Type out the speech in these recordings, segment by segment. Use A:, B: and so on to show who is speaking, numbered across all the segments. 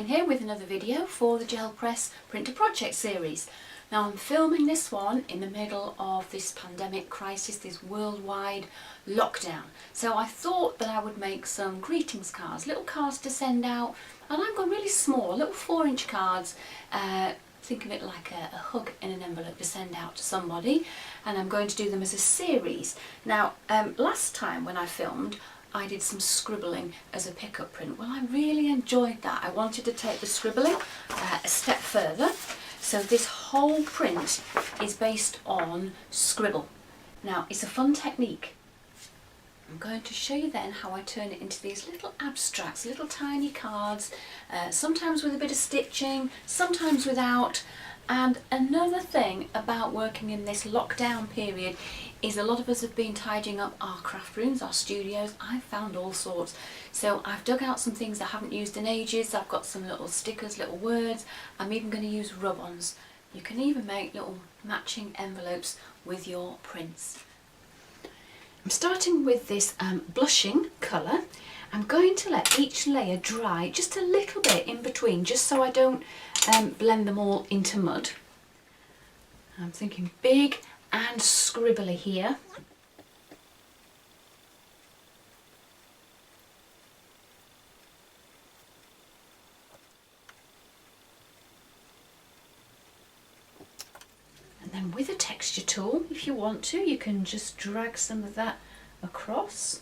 A: Here with another video for the Gel Press Printer Project series. Now I'm filming this one in the middle of this pandemic crisis, this worldwide lockdown. So I thought that I would make some greetings cards, little cards to send out, and I've got really small, little 4-inch cards. Think of it like a hug in an envelope to send out to somebody, and I'm going to do them as a series. Now last time when I filmed, I did some scribbling as a pickup print. Well, I really enjoyed that. I wanted to take the scribbling a step further. So this whole print is based on scribble. Now, it's a fun technique. I'm going to show you then how I turn it into these little abstracts, little tiny cards, sometimes with a bit of stitching, sometimes without. And another thing about working in this lockdown period is a lot of us have been tidying up our craft rooms, our studios. I've found all sorts. So I've dug out some things I haven't used in ages. I've got some little stickers, little words. I'm even going to use rub-ons. You can even make little matching envelopes with your prints. I'm starting with this blushing colour. I'm going to let each layer dry just a little bit in between, just so I don't blend them all into mud. I'm thinking big and scribbly here. And then with a texture tool, if you want to, you can just drag some of that across.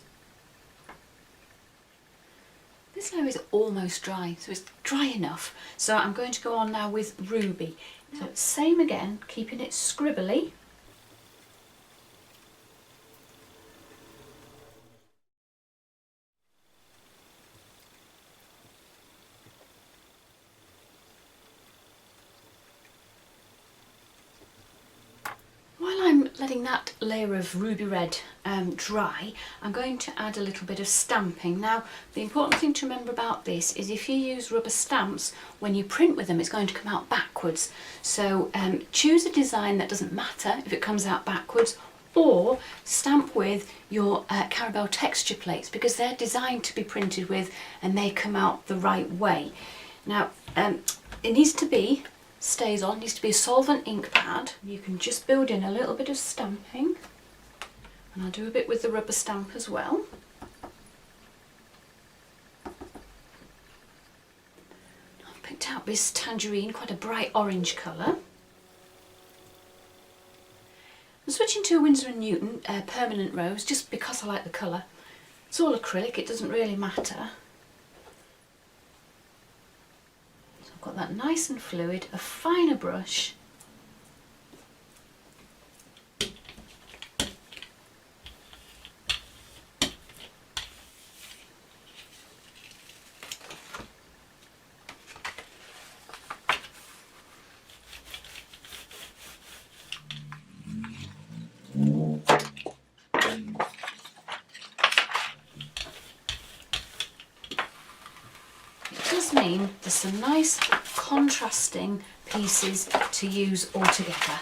A: This layer is almost dry, so it's dry enough. So I'm going to go on now with Ruby. So same again, keeping it scribbly. Letting that layer of ruby red dry, I'm going to add a little bit of stamping. Now, the important thing to remember about this is if you use rubber stamps, when you print with them, it's going to come out backwards. So choose a design that doesn't matter if it comes out backwards, or stamp with your Carabel texture plates, because they're designed to be printed with and they come out the right way. Now, it needs to be stays on, needs to be a solvent ink pad. You can just build in a little bit of stamping, and I'll do a bit with the rubber stamp as well. I've picked out this tangerine, quite a bright orange colour. I'm switching to a Winsor & Newton permanent rose just because I like the colour. It's all acrylic, it doesn't really matter. Got that nice and fluid, a finer brush. Mean there's some nice contrasting pieces to use all together.